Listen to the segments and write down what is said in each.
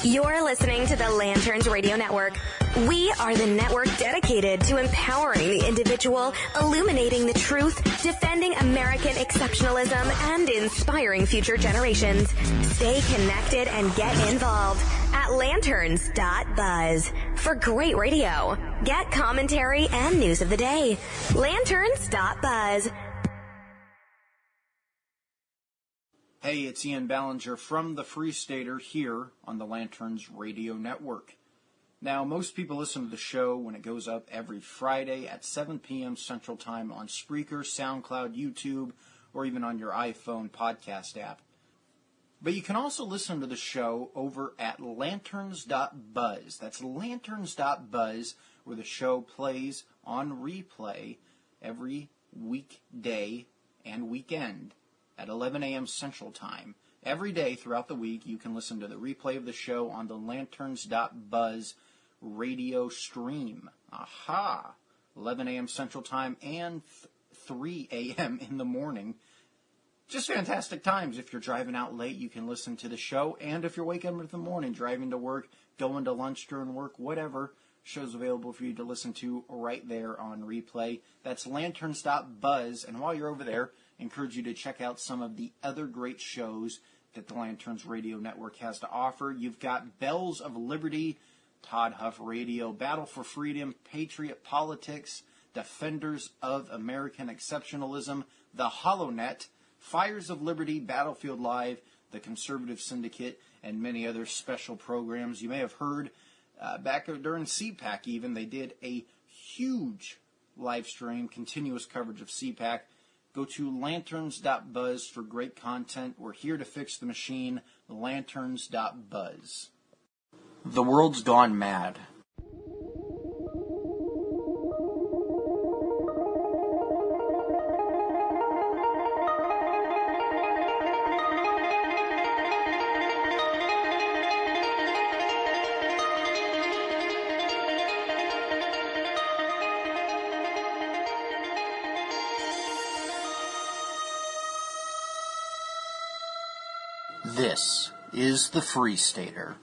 You're listening to the Lanterns Radio Network. We are the network dedicated to empowering the individual, illuminating the truth, defending American exceptionalism, and inspiring future generations. Stay connected and get involved at lanterns.buzz for great radio. Get commentary and news of the day. Lanterns.buzz. Hey, it's Ian Ballinger from the Freestater here on the Lanterns Radio Network. Now, most people listen to the show when it goes up every Friday at 7 p.m. Central Time on Spreaker, SoundCloud, YouTube, or even on your iPhone podcast app. But you can also listen to the show over at lanterns.buzz. That's lanterns.buzz, where the show plays on replay every weekday and weekend at 11 a.m. Central Time. Every day throughout the week, you can listen to the replay of the show on the lanterns.buzz radio stream. Aha! 11 a.m. Central Time and 3 a.m. in the morning. Just fantastic times. If you're driving out late, you can listen to the show. And if you're waking up in the morning, driving to work, going to lunch during work, whatever, show's available for you to listen to right there on replay. That's lanterns.buzz. And while you're over there, I encourage you to check out some of the other great shows that the Lanterns Radio Network has to offer. You've got Bells of Liberty, Todd Huff Radio, Battle for Freedom, Patriot Politics, Defenders of American Exceptionalism, The HoloNet, Fires of Liberty, Battlefield Live, The Conservative Syndicate, and many other special programs. You may have heard back during CPAC even, they did a huge live stream, continuous coverage of CPAC. Go to lanterns.buzz for great content. We're here to fix the machine. Lanterns.buzz. The world's gone mad. This is the Freestater.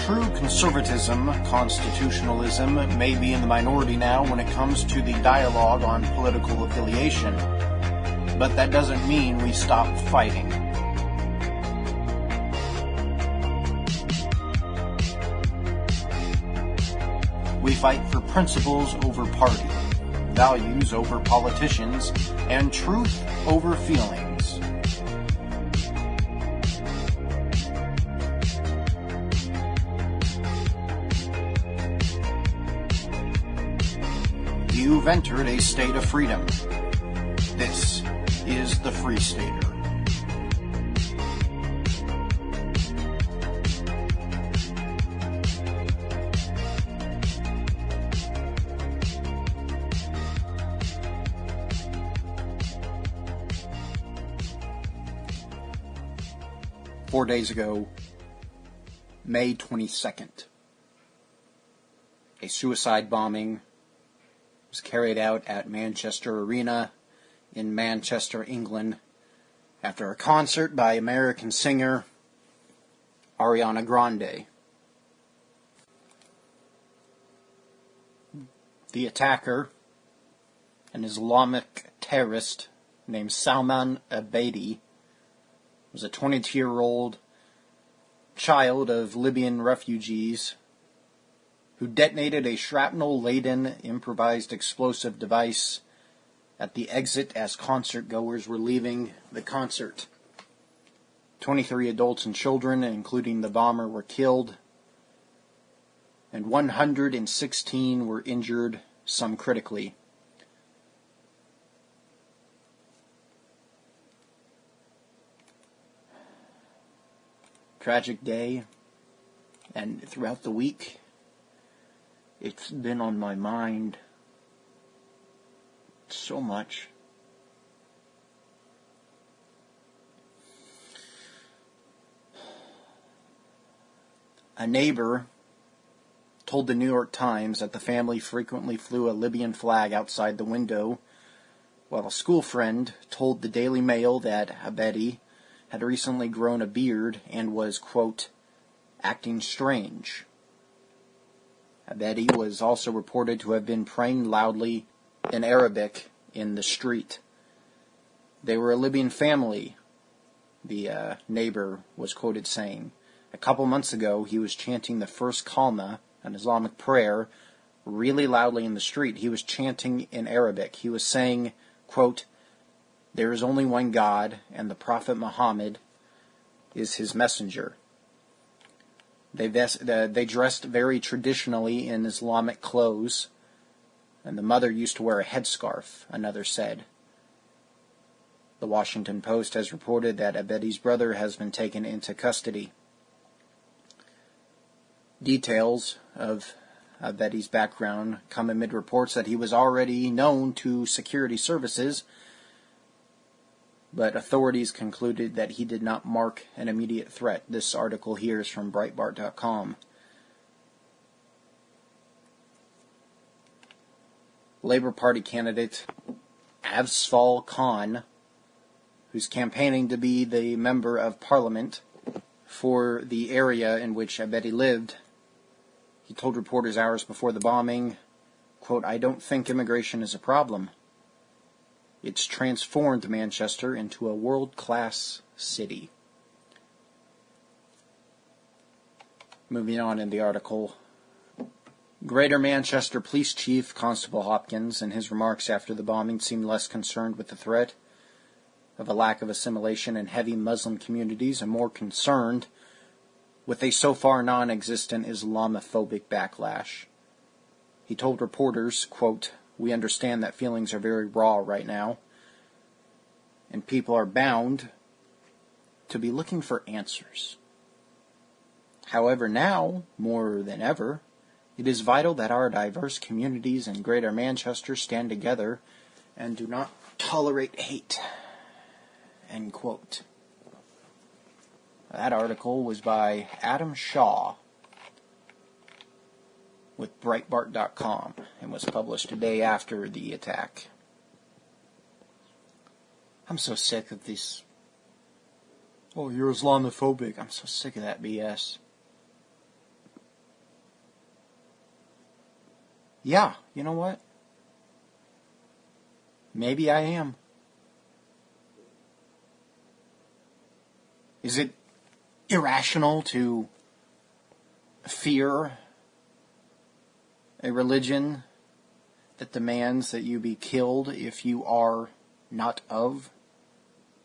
True conservatism, constitutionalism, may be in the minority now when it comes to the dialogue on political affiliation, but that doesn't mean we stop fighting. We fight for principles over party, values over politicians, and truth over feelings. You've entered a state of freedom. This is the Freestater. Four days ago, May 22nd, a suicide bombing was carried out at Manchester Arena in Manchester, England, after a concert by American singer Ariana Grande. The attacker, an Islamic terrorist named Salman Abedi, was a 22-year-old child of Libyan refugees who detonated a shrapnel-laden improvised explosive device at the exit as concert-goers were leaving the concert. 23 adults and children, including the bomber, were killed, and 116 were injured, some critically. Tragic day, and throughout the week, it's been on my mind so much. A neighbor told the New York Times that the family frequently flew a Libyan flag outside the window, while a school friend told the Daily Mail that Abedi had recently grown a beard and was, quote, acting strange. Abedi was also reported to have been praying loudly in Arabic in the street. They were a Libyan family, the neighbor was quoted saying. A couple months ago, he was chanting the first kalma, an Islamic prayer, really loudly in the street. He was chanting in Arabic. He was saying, quote, there is only one God, and the Prophet Muhammad is his messenger. They dressed very traditionally in Islamic clothes, and the mother used to wear a headscarf, another said. The Washington Post has reported that Abedi's brother has been taken into custody. Details of Abedi's background come amid reports that he was already known to security services, but authorities concluded that he did not mark an immediate threat. This article here is from Breitbart.com. Labour Party candidate Afzal Khan, who's campaigning to be the Member of Parliament for the area in which Abedi lived, he told reporters hours before the bombing, quote, I don't think immigration is a problem. It's transformed Manchester into a world-class city. Moving on in the article, Greater Manchester Police Chief Constable Hopkins, in his remarks after the bombing, seemed less concerned with the threat of a lack of assimilation in heavy Muslim communities and more concerned with a so far non-existent Islamophobic backlash. He told reporters, quote, we understand that feelings are very raw right now, and people are bound to be looking for answers. However, now, more than ever, it is vital that our diverse communities in Greater Manchester stand together and do not tolerate hate. End quote. That article was by Adam Shaw with Breitbart.com and was published a day after the attack. I'm so sick of this. Oh, you're Islamophobic. I'm so sick of that BS. Yeah, you know what? Maybe I am. Is it irrational to fear a religion that demands that you be killed if you are not of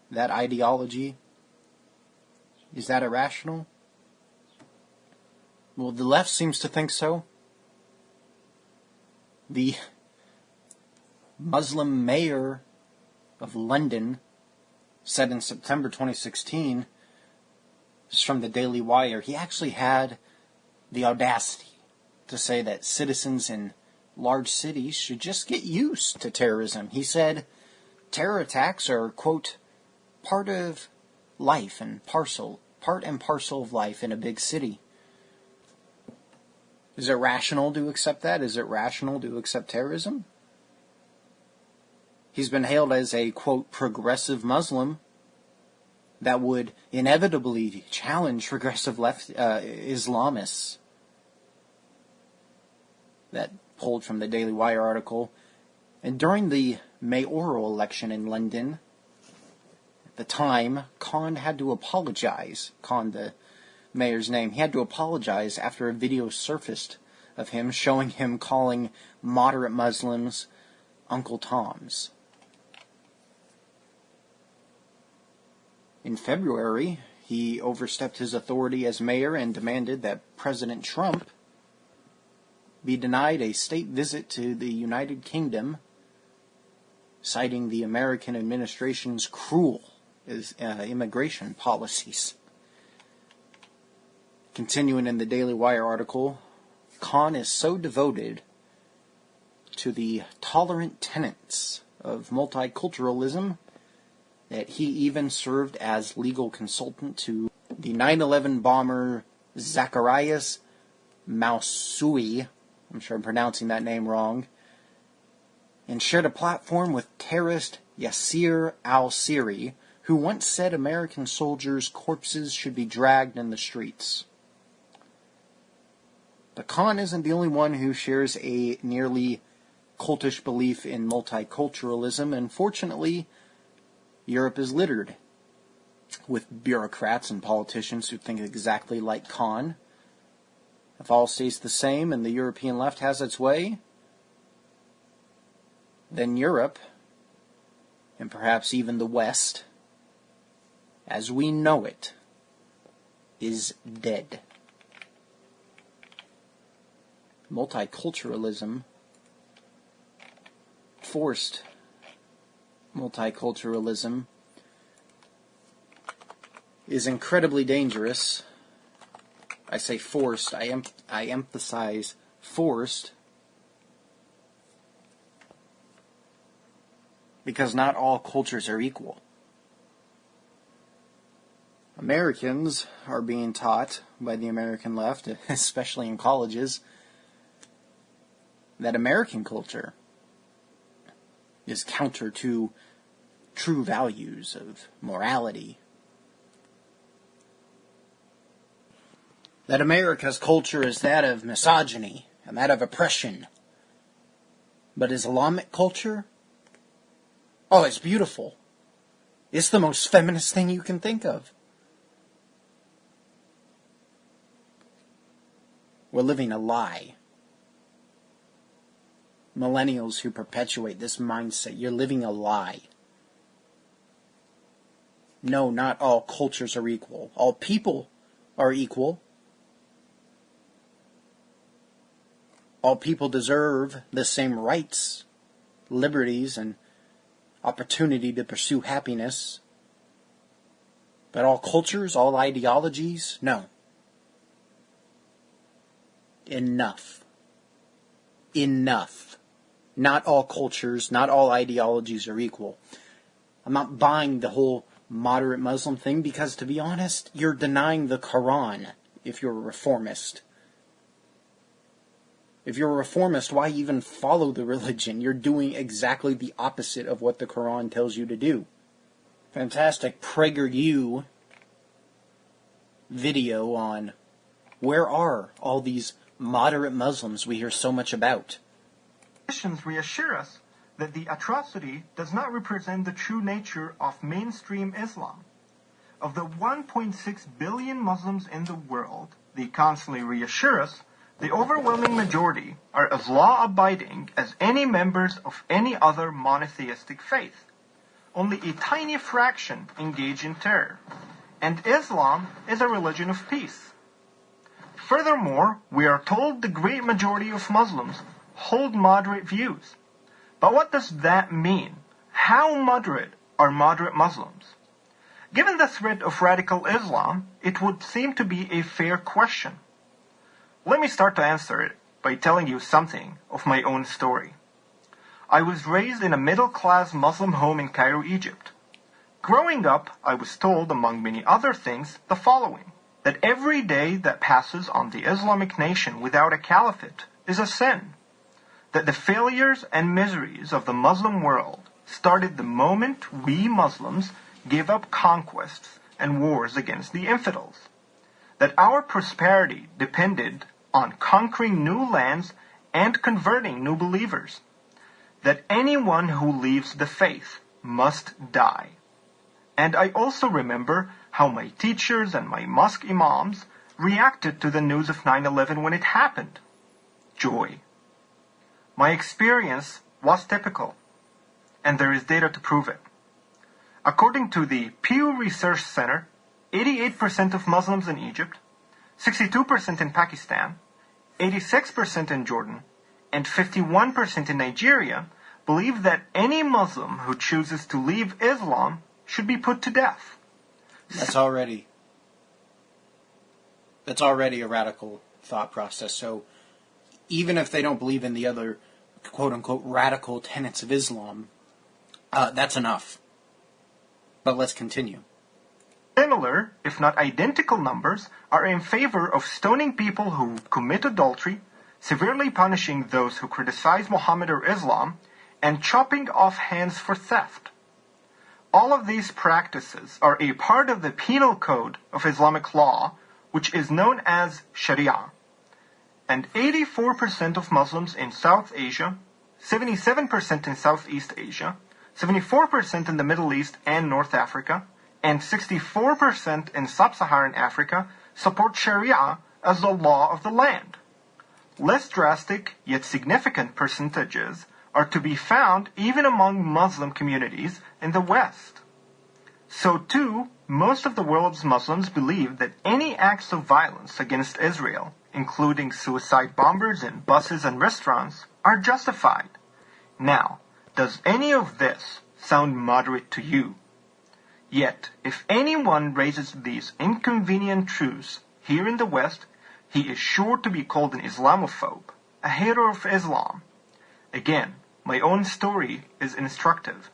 that ideology? Is that irrational? Well, the left seems to think so. The Muslim mayor of London said in September 2016, this is from the Daily Wire, he actually had the audacity to say that citizens in large cities should just get used to terrorism. He said, terror attacks are, quote, part of life and part and parcel of life in a big city. Is it rational to accept that? Is it rational to accept terrorism? He's been hailed as a, quote, progressive Muslim that would inevitably challenge progressive left Islamists. That pulled from the Daily Wire article. And during the mayoral election in London, at the time, Khan had to apologize. Khan, the mayor's name, he had to apologize after a video surfaced of him showing him calling moderate Muslims Uncle Toms. In February, he overstepped his authority as mayor and demanded that President Trump be denied a state visit to the United Kingdom, citing the American administration's cruel immigration policies. Continuing in the Daily Wire article, Khan is so devoted to the tolerant tenets of multiculturalism that he even served as legal consultant to the 9/11 bomber Zacharias Mousoui, I'm sure I'm pronouncing that name wrong, and shared a platform with terrorist Yasser al-Siri, who once said American soldiers' corpses should be dragged in the streets. But Khan isn't the only one who shares a nearly cultish belief in multiculturalism, and fortunately, Europe is littered with bureaucrats and politicians who think exactly like Khan. If all stays the same and the European left has its way, then Europe, and perhaps even the West, as we know it, is dead. Multiculturalism, forced multiculturalism, is incredibly dangerous. I say forced, I emphasize forced, because not all cultures are equal. Americans are being taught by the American left, especially in colleges, that American culture is counter to true values of morality. That America's culture is that of misogyny and that of oppression. But Islamic culture? Oh, it's beautiful. It's the most feminist thing you can think of. We're living a lie. Millennials who perpetuate this mindset, you're living a lie. No, not all cultures are equal. All people are equal. All people deserve the same rights, liberties, and opportunity to pursue happiness. But all cultures, all ideologies, no. Enough. Enough. Not all cultures, not all ideologies are equal. I'm not buying the whole moderate Muslim thing because, to be honest, you're denying the Quran if you're a reformist. If you're a reformist, why even follow the religion? You're doing exactly the opposite of what the Quran tells you to do. Fantastic PragerU video on where are all these moderate Muslims we hear so much about. Christians reassure us that the atrocity does not represent the true nature of mainstream Islam. Of the 1.6 billion Muslims in the world, they constantly reassure us the overwhelming majority are as law-abiding as any members of any other monotheistic faith. Only a tiny fraction engage in terror, and Islam is a religion of peace. Furthermore, we are told the great majority of Muslims hold moderate views. But what does that mean? How moderate are moderate Muslims? Given the threat of radical Islam, it would seem to be a fair question. Let me start to answer it by telling you something of my own story. I was raised in a middle-class Muslim home in Cairo, Egypt. Growing up, I was told, among many other things, the following: that every day that passes on the Islamic nation without a caliphate is a sin. That the failures and miseries of the Muslim world started the moment we Muslims gave up conquests and wars against the infidels. That our prosperity depended on conquering new lands and converting new believers. That anyone who leaves the faith must die. And I also remember how my teachers and my mosque imams reacted to the news of 9/11 when it happened. Joy. My experience was typical, and there is data to prove it. According to the Pew Research Center, 88% of Muslims in Egypt, 62% in Pakistan, 86% in Jordan, and 51% in Nigeria believe that any Muslim who chooses to leave Islam should be put to death. That's already a radical thought process. So even if they don't believe in the other quote-unquote radical tenets of Islam, that's enough. But let's continue. Similar, if not identical numbers, are in favor of stoning people who commit adultery, severely punishing those who criticize Muhammad or Islam, and chopping off hands for theft. All of these practices are a part of the penal code of Islamic law, which is known as Sharia. And 84% of Muslims in South Asia, 77% in Southeast Asia, 74% in the Middle East and North Africa, and 64% in Sub-Saharan Africa support Sharia as the law of the land. Less drastic, yet significant percentages are to be found even among Muslim communities in the West. So too, most of the world's Muslims believe that any acts of violence against Israel, including suicide bombers in buses and restaurants, are justified. Now, does any of this sound moderate to you? Yet, if anyone raises these inconvenient truths here in the West, he is sure to be called an Islamophobe, a hater of Islam. Again, my own story is instructive.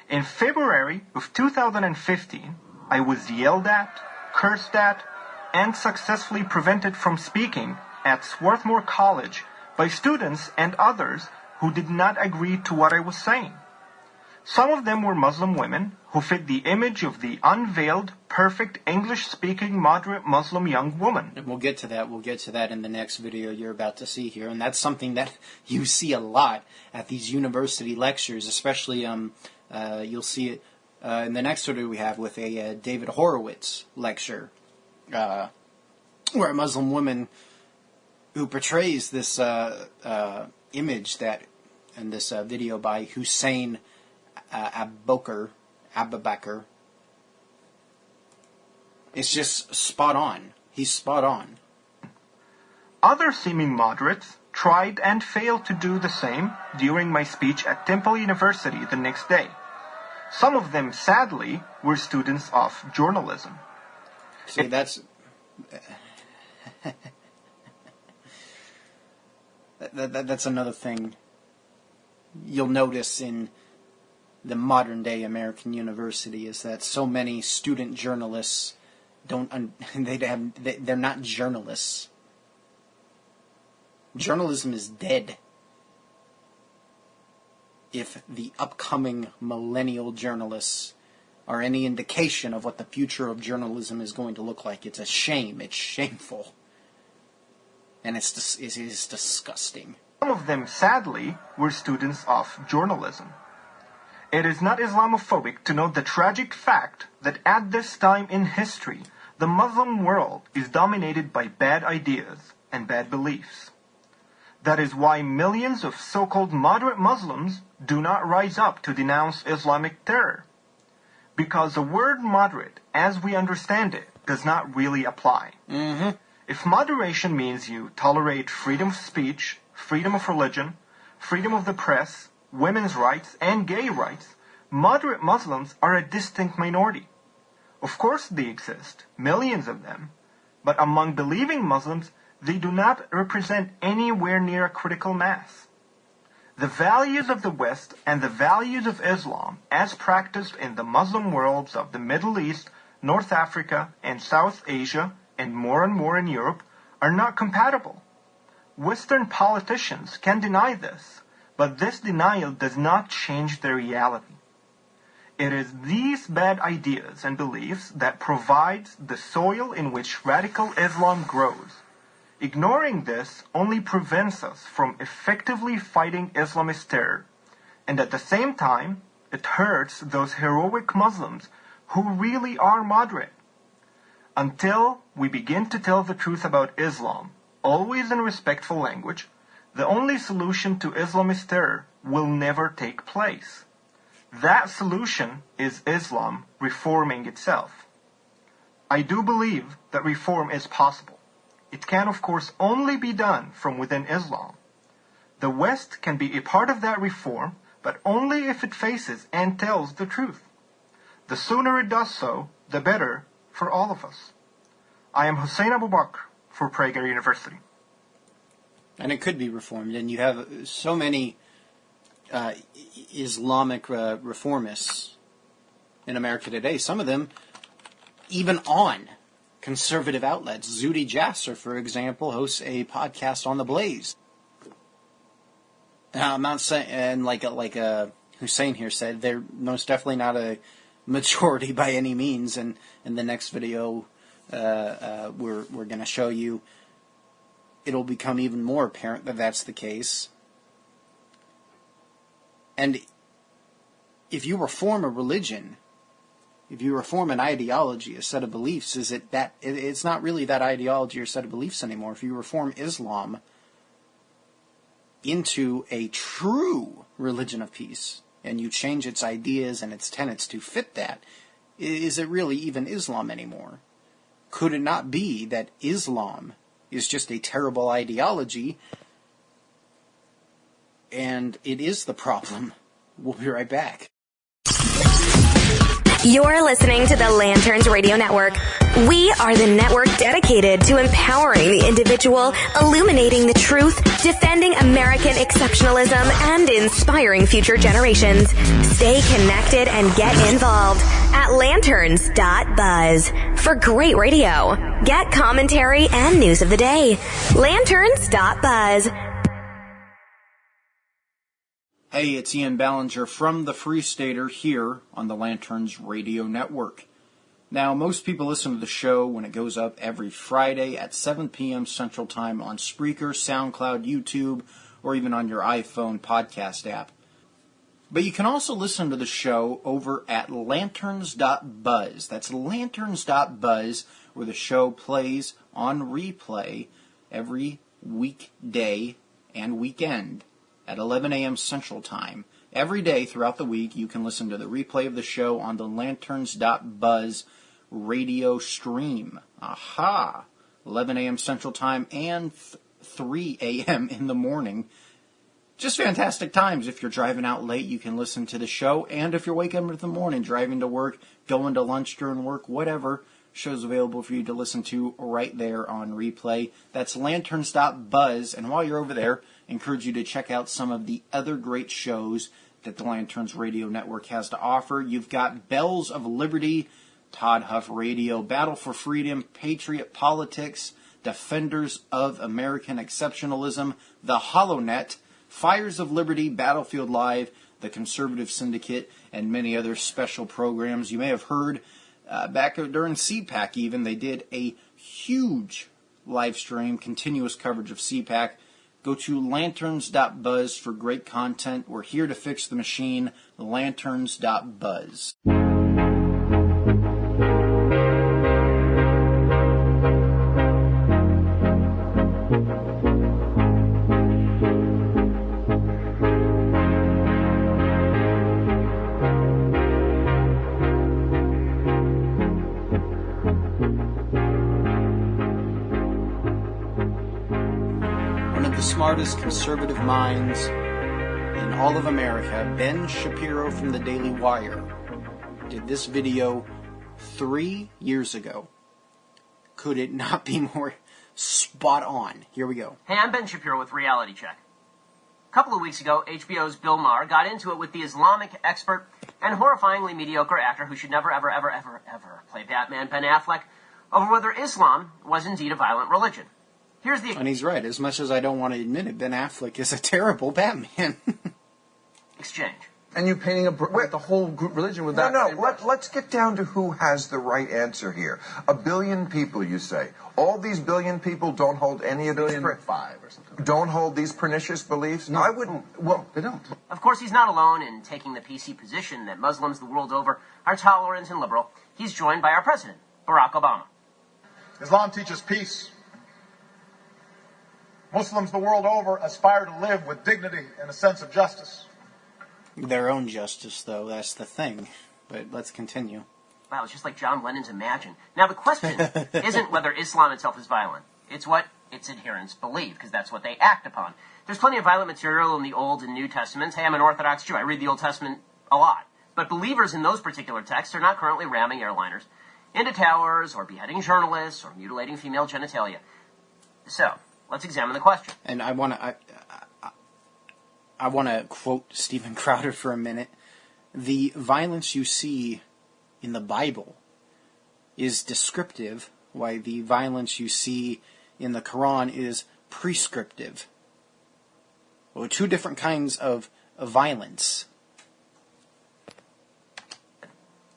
In February of 2015, I was yelled at, cursed at, and successfully prevented from speaking at Swarthmore College by students and others who did not agree to what I was saying. Some of them were Muslim women who fit the image of the unveiled, perfect, English-speaking, moderate Muslim young woman. And we'll get to that. We'll get to that in the next video you're about to see here. And that's something that you see a lot at these university lectures, especially you'll see it in the next video we have with a David Horowitz lecture, where a Muslim woman who portrays this image that in this video by Hussein Abubakar, it's just spot on. He's spot on. Other seeming moderates tried and failed to do the same during my speech at Temple University the next day. Some of them, sadly, were students of journalism. See, that's that's another thing you'll notice in the modern-day American university is that so many student journalists they're not journalists. Journalism is dead. If the upcoming millennial journalists are any indication of what the future of journalism is going to look like, it's a shame. It's shameful. And it is disgusting. Some of them, sadly, were students of journalism. It is not Islamophobic to note the tragic fact that at this time in history, the Muslim world is dominated by bad ideas and bad beliefs. That is why millions of so-called moderate Muslims do not rise up to denounce Islamic terror. Because the word moderate, as we understand it, does not really apply. If moderation means you tolerate freedom of speech, freedom of religion, freedom of the press, women's rights, and gay rights, moderate Muslims are a distinct minority. Of course they exist, millions of them, but among believing Muslims, they do not represent anywhere near a critical mass. The values of the West and the values of Islam, as practiced in the Muslim worlds of the Middle East, North Africa, and South Asia, and more in Europe, are not compatible. Western politicians can deny this, but this denial does not change the reality. It is these bad ideas and beliefs that provides the soil in which radical Islam grows. Ignoring this only prevents us from effectively fighting Islamist terror, and at the same time, it hurts those heroic Muslims who really are moderate. Until we begin to tell the truth about Islam, always in respectful language, the only solution to Islamist terror will never take place. That solution is Islam reforming itself. I do believe that reform is possible. It can, of course, only be done from within Islam. The West can be a part of that reform, but only if it faces and tells the truth. The sooner it does so, the better for all of us. I am Hussein Abubakar for Prager University. And it could be reformed, and you have so many Islamic reformists in America today. Some of them even on conservative outlets. Zuhdi Jasser, for example, hosts a podcast on The Blaze. Now, I'm not saying, and like Hussein here said, they're most definitely not a majority by any means. And in the next video, we're going to show you, it'll become even more apparent that that's the case. And if you reform a religion, if you reform an ideology, a set of beliefs, it's not really that ideology or set of beliefs anymore. If you reform Islam into a true religion of peace, and you change its ideas and its tenets to fit that, is it really even Islam anymore? Could it not be that Islam is just a terrible ideology, and it is the problem? We'll be right back. You're listening to the Lanterns Radio Network. We are the network dedicated to empowering the individual, illuminating the truth, defending American exceptionalism, and inspiring future generations. Stay connected and get involved at lanterns.buzz for great radio. Get commentary and news of the day. Lanterns.buzz. Hey, it's Ian Ballinger from the Freestater here on the Lanterns Radio Network. Now, most people listen to the show when it goes up every Friday at 7 p.m. Central Time on Spreaker, SoundCloud, YouTube, or even on your iPhone podcast app. But you can also listen to the show over at lanterns.buzz. That's lanterns.buzz, where the show plays on replay every weekday and weekend at 11 a.m. Central Time. Every day throughout the week, you can listen to the replay of the show on the lanterns.buzz radio stream. Aha! 11 a.m. Central Time and 3 a.m. in the morning. Just fantastic times. If you're driving out late, you can listen to the show. And if you're waking up in the morning, driving to work, going to lunch during work, whatever, show's available for you to listen to right there on replay. That's lanterns.buzz. And while you're over there, I encourage you to check out some of the other great shows that the Lanterns Radio Network has to offer. You've got Bells of Liberty, Todd Huff Radio, Battle for Freedom, Patriot Politics, Defenders of American Exceptionalism, The HoloNet, Fires of Liberty, Battlefield Live, The Conservative Syndicate, and many other special programs. You may have heard back during CPAC even, they did a huge live stream, continuous coverage of CPAC. Go to lanterns.buzz for great content. We're here to fix the machine. Lanterns.buzz. Smartest conservative minds in all of America, Ben Shapiro from the Daily Wire, did this video 3 years ago. Could it not be more spot on? Here we go. Hey, I'm Ben Shapiro with Reality Check. A couple of weeks ago, HBO's Bill Maher got into it with the Islamic expert and horrifyingly mediocre actor who should never, ever, ever, ever, ever play Batman, Ben Affleck, over whether Islam was indeed a violent religion. And he's right. As much as I don't want to admit it, Ben Affleck is a terrible Batman. Exchange. And you painting the whole group religion with that. No, let's get down to who has the right answer here. 1 billion people, you say. All these billion people don't hold any of these... 5 or something. Don't hold these pernicious beliefs? No, I wouldn't... Well, they don't. Of course, he's not alone in taking the PC position that Muslims the world over are tolerant and liberal. He's joined by our president, Barack Obama. Islam teaches peace. Muslims the world over aspire to live with dignity and a sense of justice. Their own justice, though, that's the thing. But let's continue. Wow, it's just like John Lennon's Imagine. Now, the question isn't whether Islam itself is violent. It's what its adherents believe, because that's what they act upon. There's plenty of violent material in the Old and New Testaments. Hey, I'm an Orthodox Jew. I read the Old Testament a lot. But believers in those particular texts are not currently ramming airliners into towers or beheading journalists or mutilating female genitalia. So... let's examine the question. And I want to quote Stephen Crowder for a minute. The violence you see in the Bible is descriptive, why the violence you see in the Quran is prescriptive. Well, two different kinds of violence.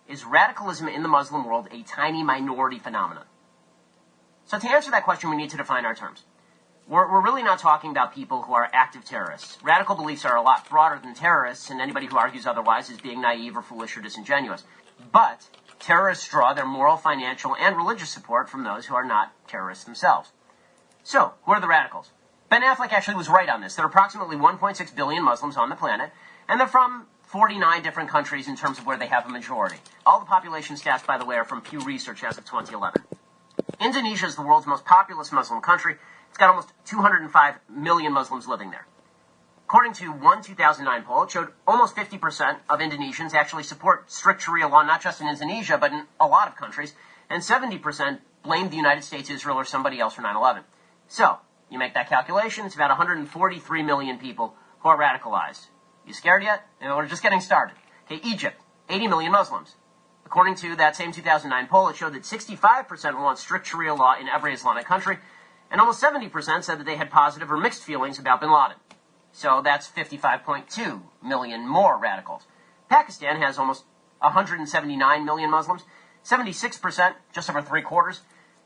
Is radicalism in the Muslim world a tiny minority phenomenon? So to answer that question, we need to define our terms. We're really not talking about people who are active terrorists. Radical beliefs are a lot broader than terrorists, and anybody who argues otherwise is being naive or foolish or disingenuous. But terrorists draw their moral, financial, and religious support from those who are not terrorists themselves. So, who are the radicals? Ben Affleck actually was right on this. There are approximately 1.6 billion Muslims on the planet, and they're from 49 different countries in terms of where they have a majority. All the population stats, by the way, are from Pew Research as of 2011. Indonesia is the world's most populous Muslim country. It's got almost 205 million Muslims living there. According to one 2009 poll, it showed almost 50% of Indonesians actually support strict Sharia law, not just in Indonesia, but in a lot of countries, and 70% blamed the United States, Israel, or somebody else for 9/11. So, you make that calculation, it's about 143 million people who are radicalized. You scared yet? We're just getting started. Okay, Egypt, 80 million Muslims. According to that same 2009 poll, it showed that 65% want strict Sharia law in every Islamic country, and almost 70% said that they had positive or mixed feelings about bin Laden. So that's 55.2 million more radicals. Pakistan has almost 179 million Muslims. 76%, just over three-quarters,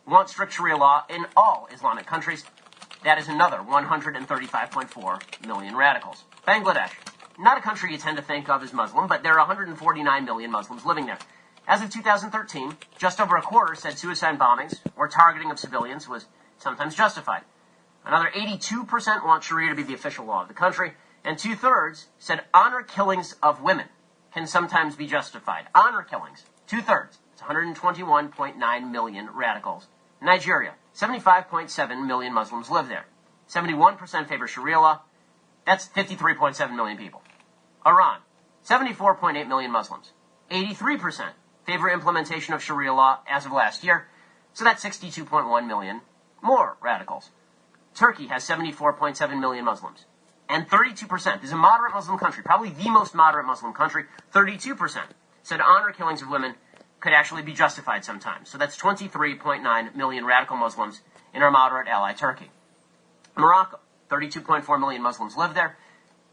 want strict Sharia law in all Islamic countries. That is another 135.4 million radicals. Bangladesh, not a country you tend to think of as Muslim, but there are 149 million Muslims living there. As of 2013, just over a quarter said suicide bombings or targeting of civilians was sometimes justified. Another 82% want Sharia to be the official law of the country, and two-thirds said honor killings of women can sometimes be justified. Honor killings, two-thirds. It's 121.9 million radicals. Nigeria, 75.7 million Muslims live there. 71% favor Sharia law. That's 53.7 million people. Iran, 74.8 million Muslims. 83% favor implementation of Sharia law as of last year, so that's 62.1 million more radicals. Turkey has 74.7 million Muslims. And 32%, this is a moderate Muslim country, probably the most moderate Muslim country, 32% said honor killings of women could actually be justified sometimes. So that's 23.9 million radical Muslims in our moderate ally Turkey. Morocco, 32.4 million Muslims live there.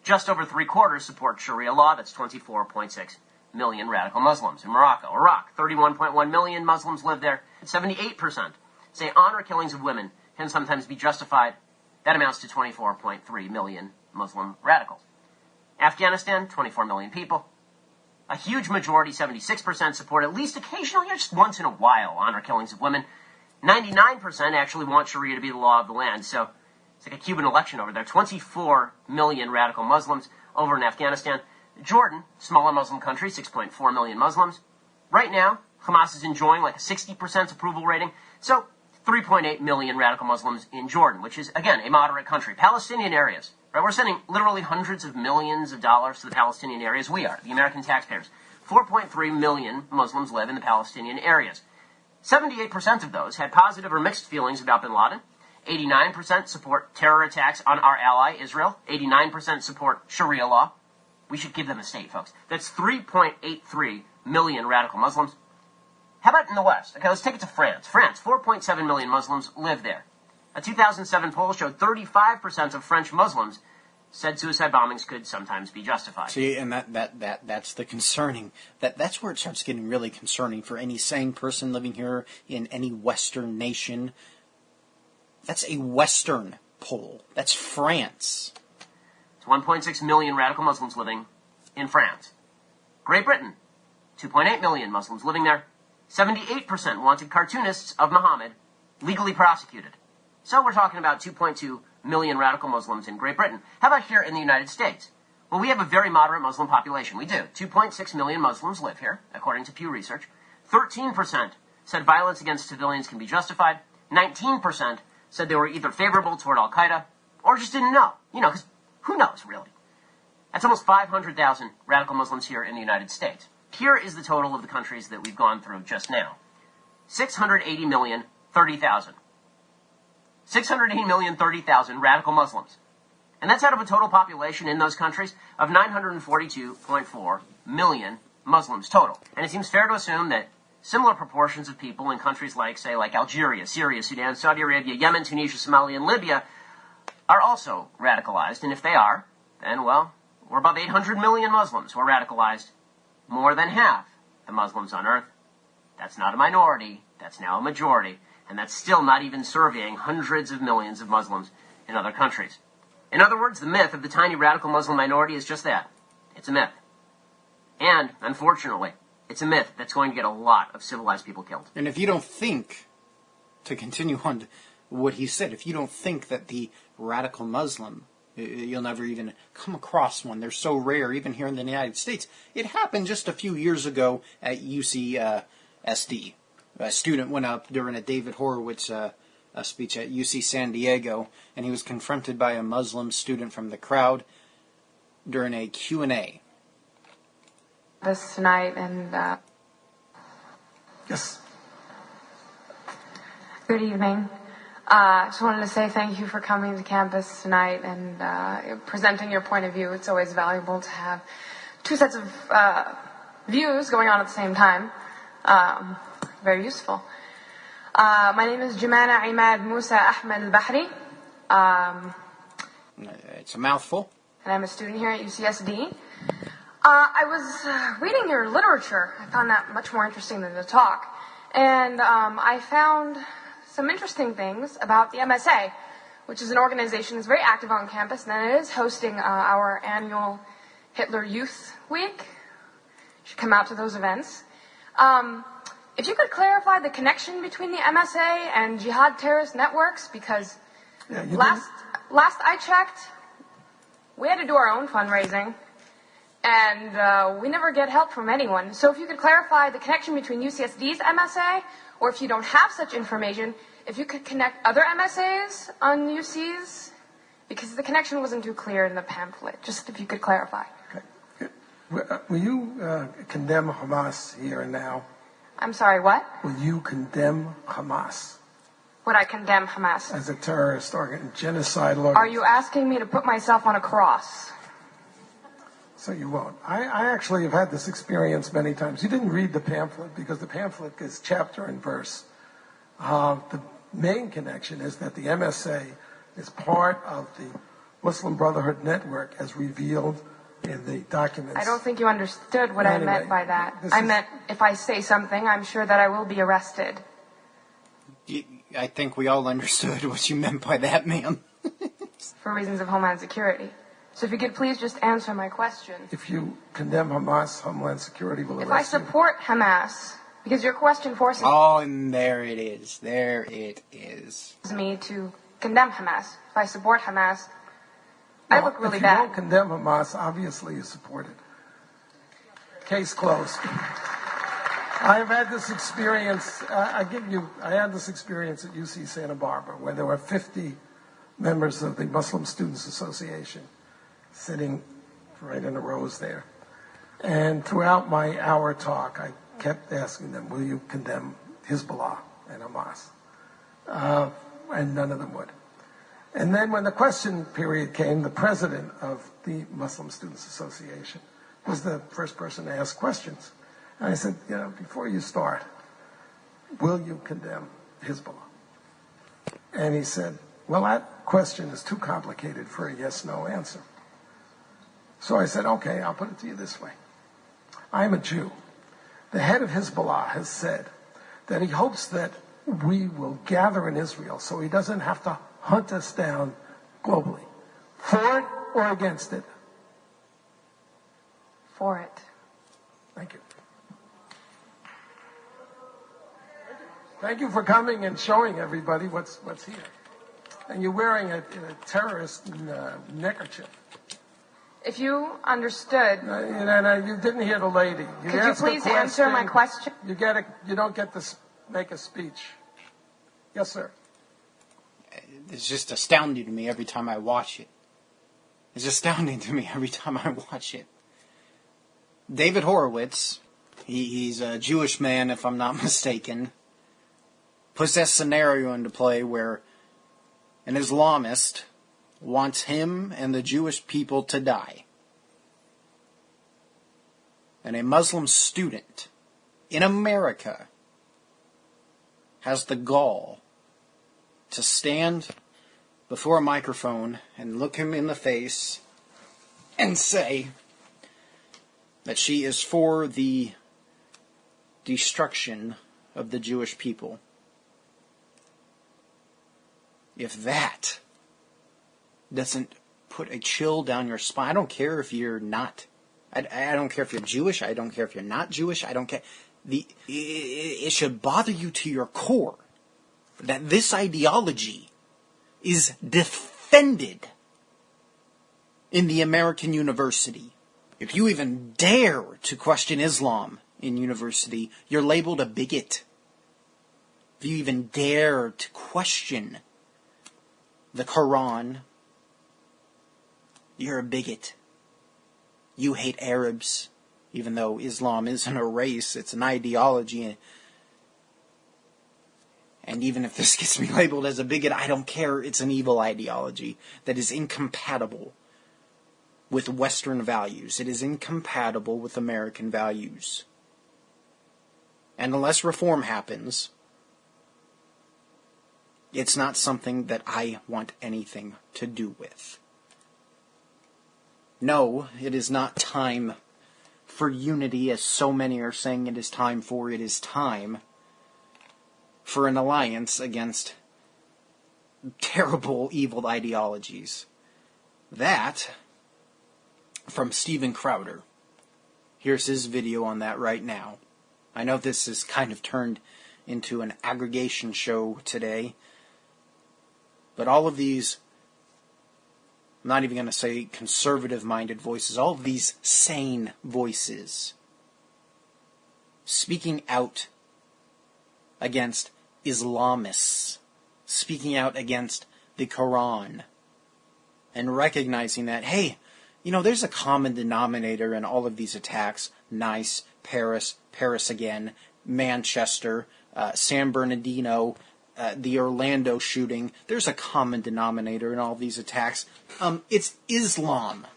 Just over three-quarters support Sharia law. That's 24.6 million radical Muslims in Morocco. Iraq, 31.1 million Muslims live there. 78% say honor killings of women can sometimes be justified. That amounts to 24.3 million Muslim radicals. Afghanistan, 24 million people. A huge majority, 76%, support at least occasionally, or just once in a while, honor killings of women. 99% actually want Sharia to be the law of the land. So it's like a Cuban election over there. 24 million radical Muslims over in Afghanistan. Jordan, smaller Muslim country, 6.4 million Muslims. Right now, Hamas is enjoying like a 60% approval rating. So 3.8 million radical Muslims in Jordan, which is, again, a moderate country. Palestinian areas, right? We're sending literally hundreds of millions of dollars to the Palestinian areas. We are, the American taxpayers. 4.3 million Muslims live in the Palestinian areas. 78% of those had positive or mixed feelings about bin Laden. 89% support terror attacks on our ally, Israel. 89% support Sharia law. We should give them a state, folks. That's 3.83 million radical Muslims. How about in the West? Okay, let's take it to France. France, 4.7 million Muslims live there. A 2007 poll showed 35% of French Muslims said suicide bombings could sometimes be justified. See, and that's the concerning. That's where it starts getting really concerning for any sane person living here in any Western nation. That's a Western poll. That's France. It's 1.6 million radical Muslims living in France. Great Britain, 2.8 million Muslims living there. 78% wanted cartoonists of Muhammad legally prosecuted. So we're talking about 2.2 million radical Muslims in Great Britain. How about here in the United States? Well, we have a very moderate Muslim population. We do. 2.6 million Muslims live here, according to Pew Research. 13% said violence against civilians can be justified. 19% said they were either favorable toward Al-Qaeda or just didn't know. Because who knows, really? That's almost 500,000 radical Muslims here in the United States. Here is the total of the countries that we've gone through just now. 680,030,000. 680,030,000 radical Muslims. And that's out of a total population in those countries of 942.4 million Muslims total. And it seems fair to assume that similar proportions of people in countries like, say, like Algeria, Syria, Sudan, Saudi Arabia, Yemen, Tunisia, Somalia, and Libya are also radicalized. And if they are, then, well, we're above 800 million Muslims who are radicalized. More than half the Muslims on earth. That's not a minority. That's now a majority. And that's still not even surveying hundreds of millions of Muslims in other countries. In other words, the myth of the tiny radical Muslim minority is just that. It's a myth. And, unfortunately, it's a myth that's going to get a lot of civilized people killed. And if you don't think, to continue on to what he said, if you don't think that the radical Muslim, you'll never even come across one. They're so rare, even here in the United States. It happened just a few years ago at UCSD. A student went up during a David Horowitz speech at UC San Diego, and he was confronted by a Muslim student from the crowd during a Q&A. This tonight, and Yes. good evening. Just wanted to say thank you for coming to campus tonight and presenting your point of view. It's always valuable to have two sets of views going on at the same time. Very useful. My name is Jumana Imad Musa Ahmed al-Bahri. It's a mouthful. And I'm a student here at UCSD. I was reading your literature. I found that much more interesting than the talk. And I found some interesting things about the MSA, which is an organization that's very active on campus, and it is hosting our annual Hitler Youth Week. You should come out to those events. If you could clarify the connection between the MSA and jihad terrorist networks, because last I checked, we had to do our own fundraising, and we never get help from anyone. So if you could clarify the connection between UCSD's MSA, or if you don't have such information, if you could connect other MSAs on UC's, because the connection wasn't too clear in the pamphlet. Just if you could clarify. Okay. Will you condemn Hamas here and now? I'm sorry, what? Will you condemn Hamas? Would I condemn Hamas? As a terrorist genocidal organization? Are you asking me to put myself on a cross? So you won't. I actually have had this experience many times. You didn't read the pamphlet because the pamphlet is chapter and verse. The main connection is that the MSA is part of the Muslim Brotherhood Network as revealed in the documents. I don't think you understood what I meant by that. I meant if I say something, I'm sure that I will be arrested. I think we all understood what you meant by that, ma'am. For reasons of Homeland Security. So if you could please just answer my question. If you condemn Hamas, Homeland Security will arrest you. If I support Hamas, because your question forces and there it is. There it is. Me to condemn Hamas. If I support Hamas, I look really bad. If you don't condemn Hamas, obviously you support it. Case closed. I have had this experience. I had this experience at UC Santa Barbara, where there were 50 members of the Muslim Students Association sitting right in the rows there. And throughout my hour talk, I kept asking them, will you condemn Hezbollah and Hamas? And none of them would. And then when the question period came, the president of the Muslim Students Association was the first person to ask questions. And I said, before you start, will you condemn Hezbollah? And he said, well, that question is too complicated for a yes-no answer. So I said, okay, I'll put it to you this way. I'm a Jew. The head of Hezbollah has said that he hopes that we will gather in Israel so he doesn't have to hunt us down globally. For it or against it? For it. Thank you. Thank you for coming and showing everybody what's here. And you're wearing a terrorist neckerchief. If you understood... you didn't hear the lady. Could you please answer my question? You don't get to make a speech. Yes, sir. It's just astounding to me every time I watch it. It's astounding to me every time I watch it. David Horowitz, he's a Jewish man, if I'm not mistaken, puts that scenario into play where an Islamist wants him and the Jewish people to die. And a Muslim student in America has the gall to stand before a microphone and look him in the face and say that she is for the destruction of the Jewish people. If that doesn't put a chill down your spine, I don't care if you're not, I don't care if you're Jewish, I don't care if you're not Jewish, I don't care. It should bother you to your core that this ideology is defended in the American university. If you even dare to question Islam in university, you're labeled a bigot. If you even dare to question the Quran, you're a bigot. You hate Arabs, even though Islam isn't a race, it's an ideology. And even if this gets me labeled as a bigot, I don't care. It's an evil ideology that is incompatible with Western values. It is incompatible with American values. And unless reform happens, it's not something that I want anything to do with. No, it is not time for unity, as so many are saying it is time for. It is time for an alliance against terrible, evil ideologies. That, from Steven Crowder. Here's his video on that right now. I know this is kind of turned into an aggregation show today, but all of these, I'm not even going to say conservative-minded voices, all of these sane voices speaking out against Islamists, speaking out against the Quran, and recognizing that, hey, you know, there's a common denominator in all of these attacks. Nice, Paris again, Manchester, San Bernardino, the Orlando shooting. There's a common denominator in all these attacks. It's Islam.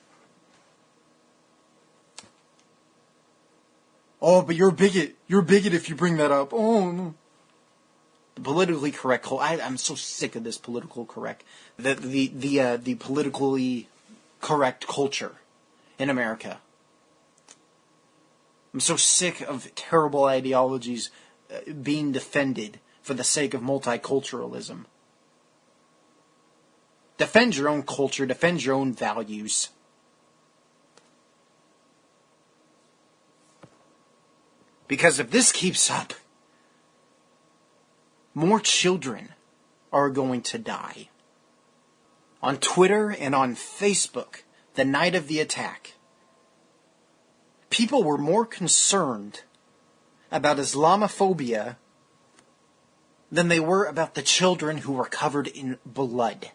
Oh, but you're a bigot. You're a bigot if you bring that up. Oh, no. The politically correct. I'm so sick of this political correct. The politically correct culture in America. I'm so sick of terrible ideologies being defended for the sake of multiculturalism. Defend your own culture. Defend your own values. Because if this keeps up, more children are going to die. On Twitter and on Facebook, the night of the attack, people were more concerned about Islamophobia than they were about the children who were covered in blood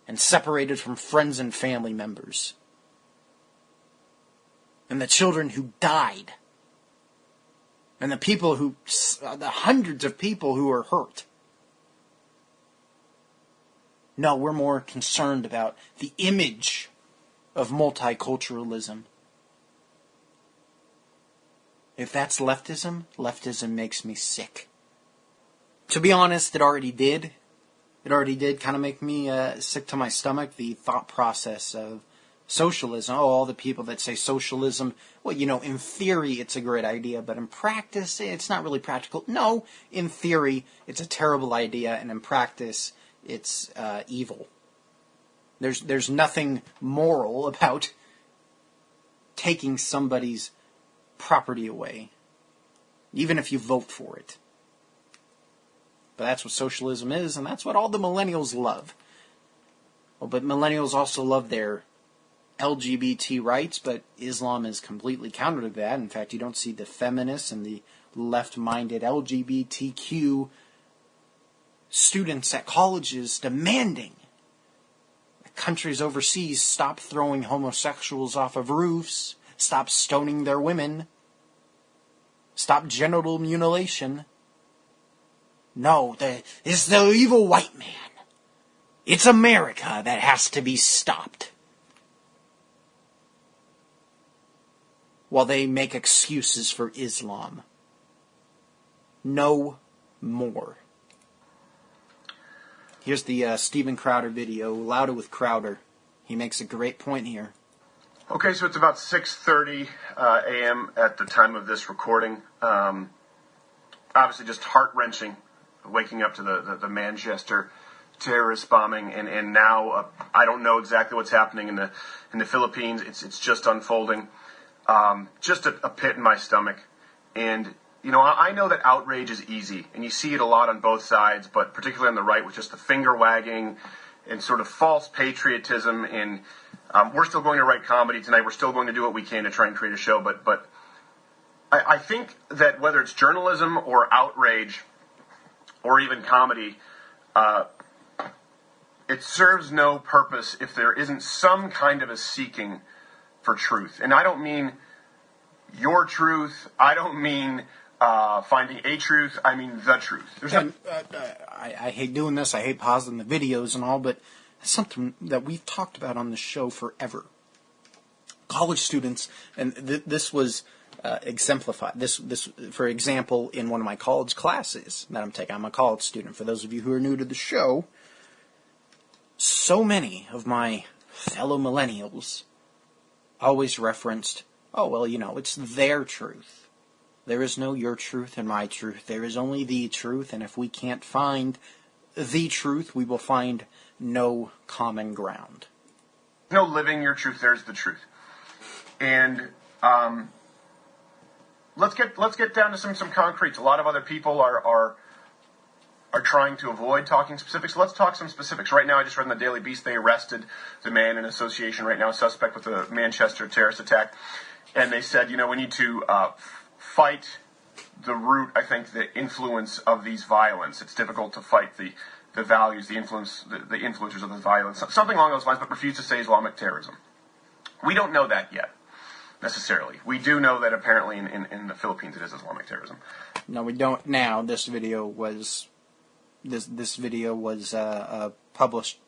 and separated from friends and family members, and the children who died, and the hundreds of people who were hurt. No, we're more concerned about the image of multiculturalism. If that's leftism, leftism makes me sick. To be honest, it already did. It already did kind of make me sick to my stomach, the thought process of socialism. Oh, all the people that say socialism, well, you know, in theory it's a great idea, but in practice it's not really practical. No, in theory it's a terrible idea, and in practice it's evil. There's nothing moral about taking somebody's property away, even if you vote for it. But that's what socialism is, and that's what all the millennials love. Well, but millennials also love their LGBT rights, but Islam is completely counter to that. In fact, you don't see the feminists and the left-minded LGBTQ students at colleges demanding that countries overseas stop throwing homosexuals off of roofs, stop stoning their women, stop genital mutilation. No, it's the evil white man. It's America that has to be stopped. While they make excuses for Islam. no more. Here's the Steven Crowder video, Louder with Crowder. He makes a great point here. Okay, so it's about 6:30 a.m. at the time of this recording. Obviously just heart-wrenching, waking up to the Manchester terrorist bombing, and now I don't know exactly what's happening in the Philippines. It's just unfolding. Just a pit in my stomach. And, I know that outrage is easy, and you see it a lot on both sides, but particularly on the right with just the finger-wagging and sort of false patriotism. And we're still going to write comedy tonight. We're still going to do what we can to try and create a show, but I think that whether it's journalism or outrage or even comedy, it serves no purpose if there isn't some kind of a seeking for truth. And I don't mean your truth. I don't mean finding a truth. I mean the truth. I hate doing this. I hate pausing the videos and all, but it's something that we've talked about on the show forever. College students, and this was exemplified. This, for example, in one of my college classes that I'm taking. I'm a college student. For those of you who are new to the show, so many of my fellow millennials always referenced, oh, well, it's their truth. There is no your truth and my truth. There is only the truth, and if we can't find the truth, we will find no common ground. No living your truth, there's the truth. And let's get down to some concretes. A lot of other people are trying to avoid talking specifics. So let's talk some specifics. Right now, I just read in the Daily Beast they arrested the man in association right now, a suspect with the Manchester terrorist attack. And they said, we need to fight the root, I think, the influence of these violence. It's difficult to fight the values, the influence, the influencers of the violence. Something along those lines, but refuse to say Islamic terrorism. We don't know that yet, necessarily. We do know that apparently in the Philippines it is Islamic terrorism. No, we don't now. This video was published.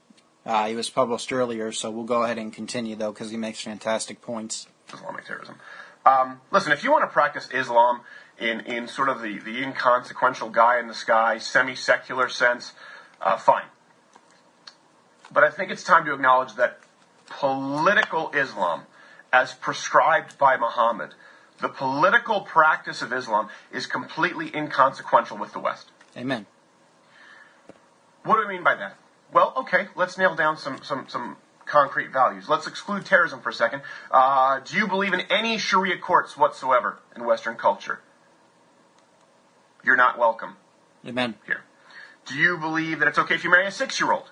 It was published earlier, so we'll go ahead and continue, though, because he makes fantastic points. Islamic terrorism. Listen, if you want to practice Islam in sort of the inconsequential guy in the sky, semi-secular sense, fine. But I think it's time to acknowledge that political Islam, as prescribed by Muhammad, the political practice of Islam is completely inconsequential with the West. Amen. What do I mean by that? Well, okay, let's nail down some concrete values. Let's exclude terrorism for a second. Do you believe in any Sharia courts whatsoever in Western culture? You're not welcome. Amen. Here. Do you believe that it's okay if you marry a 6-year-old?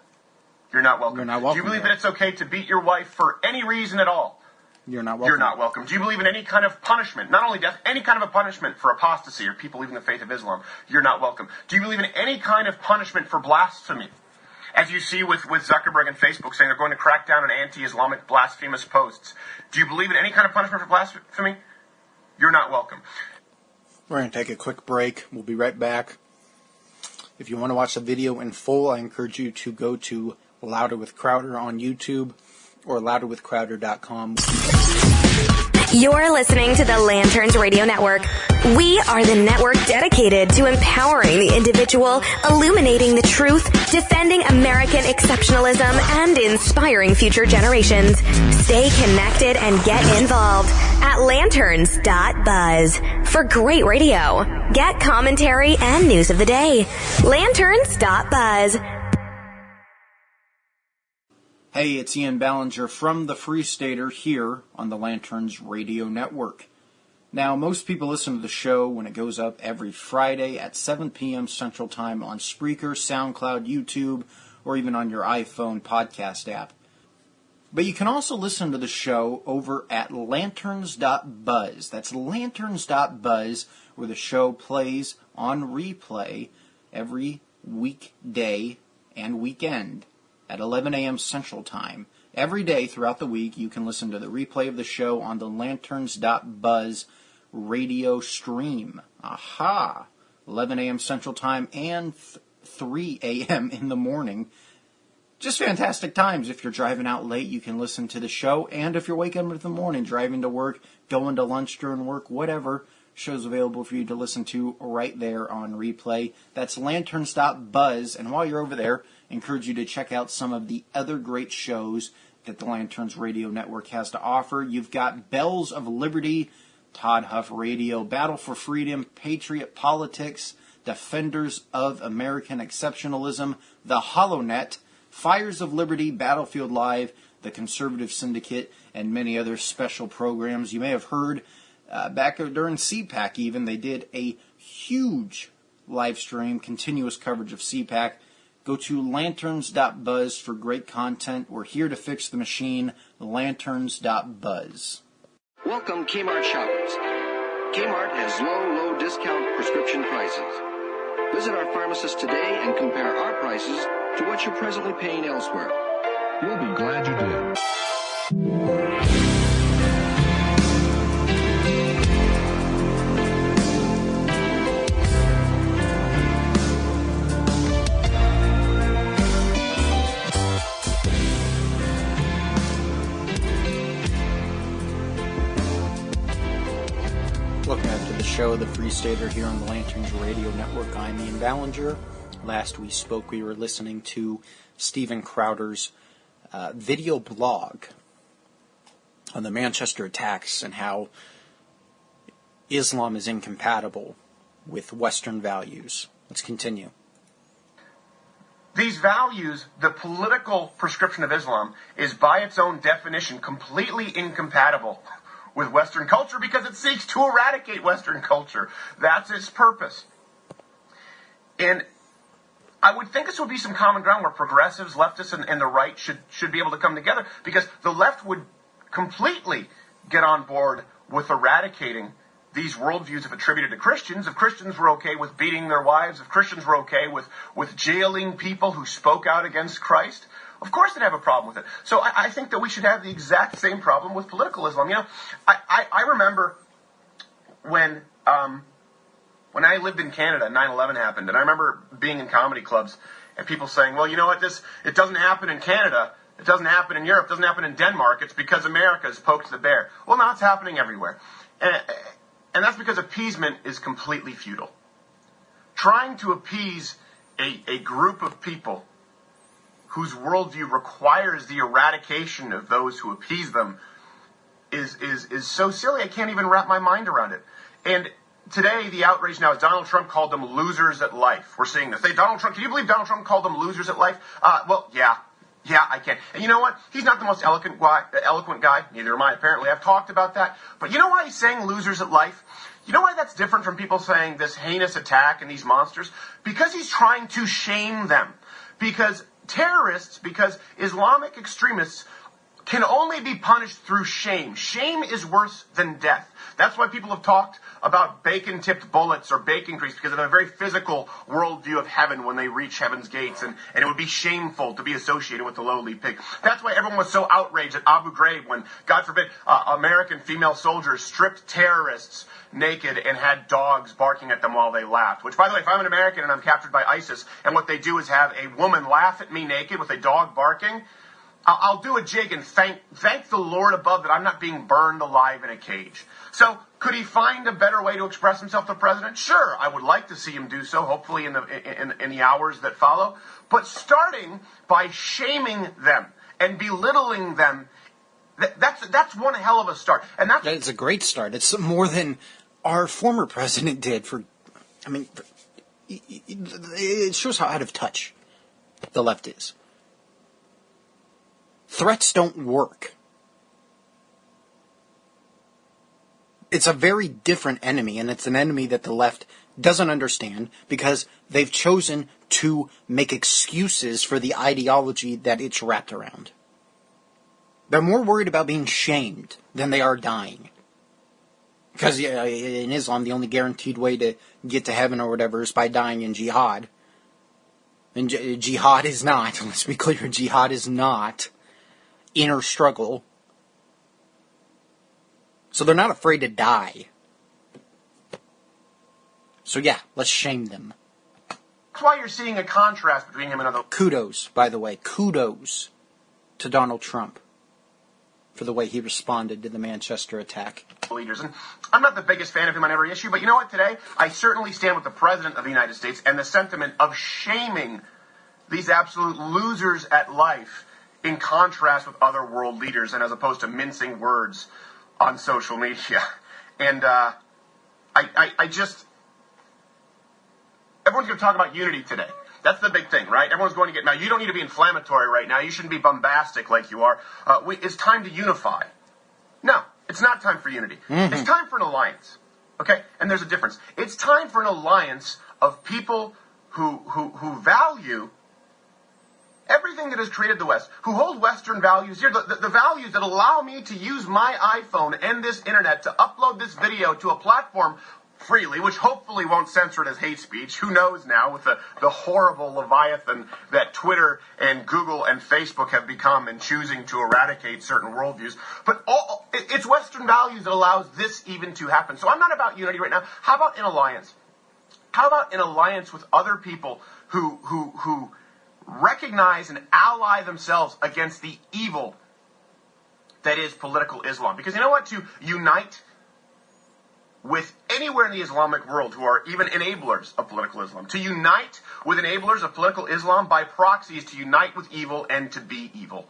You're not welcome. You're not welcome. Do you believe that it's okay to beat your wife for any reason at all? You're not welcome. You're not welcome. Do you believe in any kind of punishment, not only death, any kind of a punishment for apostasy or people leaving the faith of Islam? You're not welcome. Do you believe in any kind of punishment for blasphemy? As you see with Zuckerberg and Facebook saying they're going to crack down on anti-Islamic blasphemous posts. Do you believe in any kind of punishment for blasphemy? You're not welcome. We're going to take a quick break. We'll be right back. If you want to watch the video in full, I encourage you to go to Louder with Crowder on YouTube or louderwithcrowder.com. You're listening to the Lanterns Radio Network. We are the network dedicated to empowering the individual, illuminating the truth, defending American exceptionalism, and inspiring future generations. Stay connected and get involved at lanterns.buzz for great radio. Get commentary and news of the day. Lanterns.buzz. Hey, it's Ian Ballinger from the Freestater here on the Lanterns Radio Network. Now, most people listen to the show when it goes up every Friday at 7 p.m. Central Time on Spreaker, SoundCloud, YouTube, or even on your iPhone podcast app. But you can also listen to the show over at lanterns.buzz. That's lanterns.buzz, where the show plays on replay every weekday and weekend at 11 a.m. Central Time. Every day throughout the week, you can listen to the replay of the show on the lanterns.buzz radio stream. Aha! 11 a.m. Central Time and 3 a.m. in the morning. Just fantastic times. If you're driving out late, you can listen to the show. And if you're waking up in the morning, driving to work, going to lunch during work, whatever, Show's available for you to listen to right there on replay. That's lanterns.buzz. And while you're over there, I encourage you to check out some of the other great shows that the Lanterns Radio Network has to offer. You've got Bells of Liberty, Todd Huff Radio, Battle for Freedom, Patriot Politics, Defenders of American Exceptionalism, The HoloNet, Fires of Liberty, Battlefield Live, The Conservative Syndicate, and many other special programs. You may have heard back during CPAC even, they did a huge live stream, continuous coverage of CPAC. Go to lanterns.buzz for great content. We're here to fix the machine, lanterns.buzz. Welcome, Kmart shoppers. Kmart has low discount prescription prices. Visit our pharmacist today and compare our prices to what you're presently paying elsewhere. You'll be glad you did. Welcome back to the show, The Freestater, here on the Lanterns Radio Network. I'm Ian Ballinger. Last we spoke, we were listening to Stephen Crowder's video blog on the Manchester attacks and how Islam is incompatible with Western values. Let's continue. These values, the political prescription of Islam, is by its own definition completely incompatible with Western culture because it seeks to eradicate Western culture. That's its purpose. And I would think this would be some common ground where progressives, leftists, and the right should be able to come together, because the left would completely get on board with eradicating these worldviews if attributed to Christians. If Christians were okay with beating their wives, if Christians were okay with jailing people who spoke out against Christ, of course they'd have a problem with it. So I think that we should have the exact same problem with political Islam. You know, I remember when I lived in Canada, 9/11 happened, and I remember being in comedy clubs and people saying, well, you know what, it doesn't happen in Canada, it doesn't happen in Europe, it doesn't happen in Denmark, it's because America has poked the bear. Well, now it's happening everywhere. And that's because appeasement is completely futile. Trying to appease a group of people whose worldview requires the eradication of those who appease them is so silly, I can't even wrap my mind around it. And today, the outrage now is Donald Trump called them losers at life. We're seeing this. Donald Trump, can you believe Donald Trump called them losers at life? Well, yeah, I can. And you know what? He's not the most eloquent guy. Neither am I, apparently. I've talked about that. But you know why he's saying losers at life? You know why that's different from people saying this heinous attack and these monsters? Because he's trying to shame them. Because terrorists, because Islamic extremists can only be punished through shame. Shame is worse than death. That's why people have talked about bacon-tipped bullets or bacon grease, because they have a very physical worldview of heaven when they reach heaven's gates, and it would be shameful to be associated with the lowly pig. That's why everyone was so outraged at Abu Ghraib when, God forbid, American female soldiers stripped terrorists naked and had dogs barking at them while they laughed. Which, by the way, if I'm an American and I'm captured by ISIS, and what they do is have a woman laugh at me naked with a dog barking, I'll do a jig and thank the Lord above that I'm not being burned alive in a cage. So, could he find a better way to express himself, the president? Sure, I would like to see him do so, hopefully in the hours that follow. But starting by shaming them and belittling them, that's one hell of a start. And that's a great start. It's more than our former president did it shows how out of touch the left is. Threats don't work. It's a very different enemy, and it's an enemy that the left doesn't understand because they've chosen to make excuses for the ideology that it's wrapped around. They're more worried about being shamed than they are dying. Because in Islam, the only guaranteed way to get to heaven or whatever is by dying in jihad. And jihad is not, let's be clear, jihad is not inner struggle. So they're not afraid to die. So yeah, let's shame them. That's why you're seeing a contrast between him and other... Kudos, by the way, kudos to Donald Trump for the way he responded to the Manchester attack. leaders. And I'm not the biggest fan of him on every issue, but you know what, today I certainly stand with the President of the United States and the sentiment of shaming these absolute losers at life in contrast with other world leaders and as opposed to mincing words on social media. And I just... Everyone's going to talk about unity today. That's the big thing, right? Everyone's going to get... Now, you don't need to be inflammatory right now. You shouldn't be bombastic like you are. It's time to unify. No, it's not time for unity. Mm-hmm. It's time for an alliance, okay? And there's a difference. It's time for an alliance of people who value everything that has created the West, who hold Western values here, the values that allow me to use my iPhone and this internet to upload this video to a platform freely, which hopefully won't censor it as hate speech. Who knows now with the horrible leviathan that Twitter and Google and Facebook have become in choosing to eradicate certain worldviews. But it's Western values that allows this even to happen. So I'm not about unity right now. How about an alliance? How about an alliance with other people who recognize and ally themselves against the evil that is political Islam? Because you know what? To unite with anywhere in the Islamic world who are even enablers of political Islam. To unite with enablers of political Islam by proxy is to unite with evil and to be evil.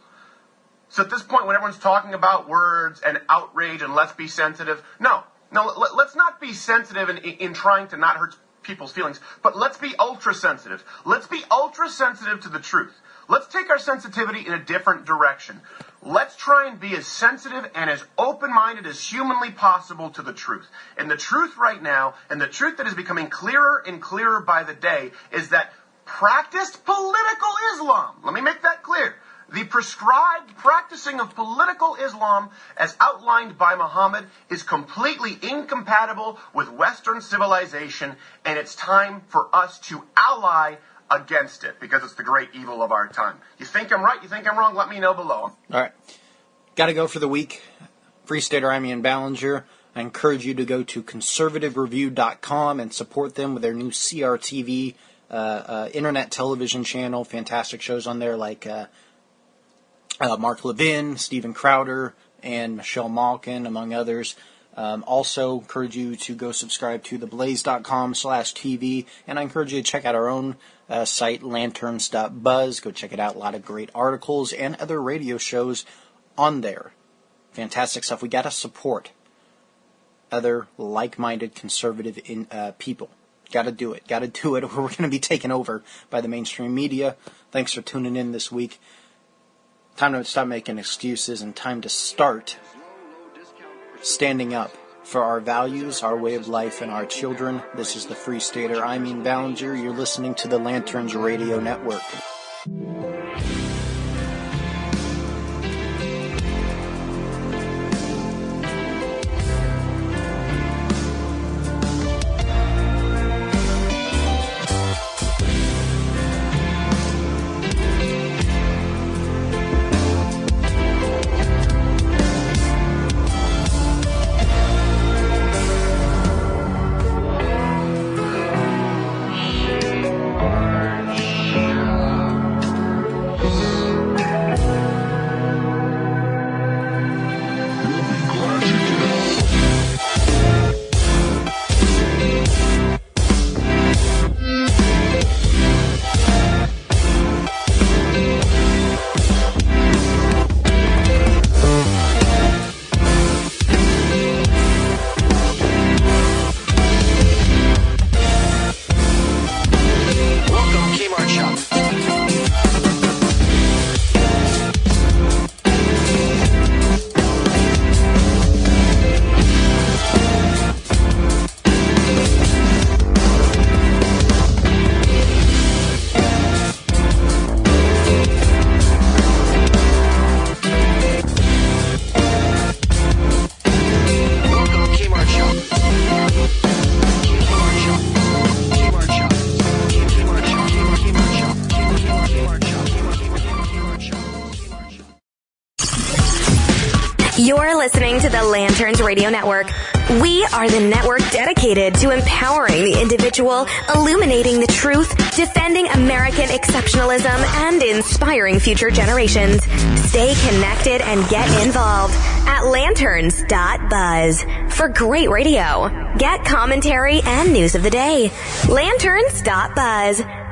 So at this point, when everyone's talking about words and outrage and let's be sensitive, no, let's not be sensitive in trying to not hurt people's feelings, but let's be ultra-sensitive. Let's be ultra-sensitive to the truth. Let's take our sensitivity in a different direction. Let's try and be as sensitive and as open-minded as humanly possible to the truth. And the truth right now, and the truth that is becoming clearer and clearer by the day, is that practiced political Islam, let me make that clear, the prescribed practicing of political Islam as outlined by Muhammad is completely incompatible with Western civilization, and it's time for us to ally against it, because it's the great evil of our time. You think I'm right? You think I'm wrong? Let me know below. All right. Got to go for the week. Freestater, I'm Ian Ballinger. I encourage you to go to conservativereview.com and support them with their new CRTV internet television channel. Fantastic shows on there like Mark Levin, Steven Crowder, and Michelle Malkin, among others. Also encourage you to go subscribe to theblaze.com/TV, and I encourage you to check out our own site, lanterns.buzz. Go check it out. A lot of great articles and other radio shows on there. Fantastic stuff. We got to support other like-minded conservative people. Got to do it. Got to do it, or we're going to be taken over by the mainstream media. Thanks for tuning in this week. Time to stop making excuses and time to start standing up for our values, our way of life, and our children. This is the Freestater. I'm Ian Ballinger. You're listening to the Lanterns Radio Network. You're listening to the Lanterns Radio Network. We are the network dedicated to empowering the individual, illuminating the truth, defending American exceptionalism, and inspiring future generations. Stay connected and get involved at lanterns.buzz. For great radio, get commentary and news of the day. Lanterns.buzz.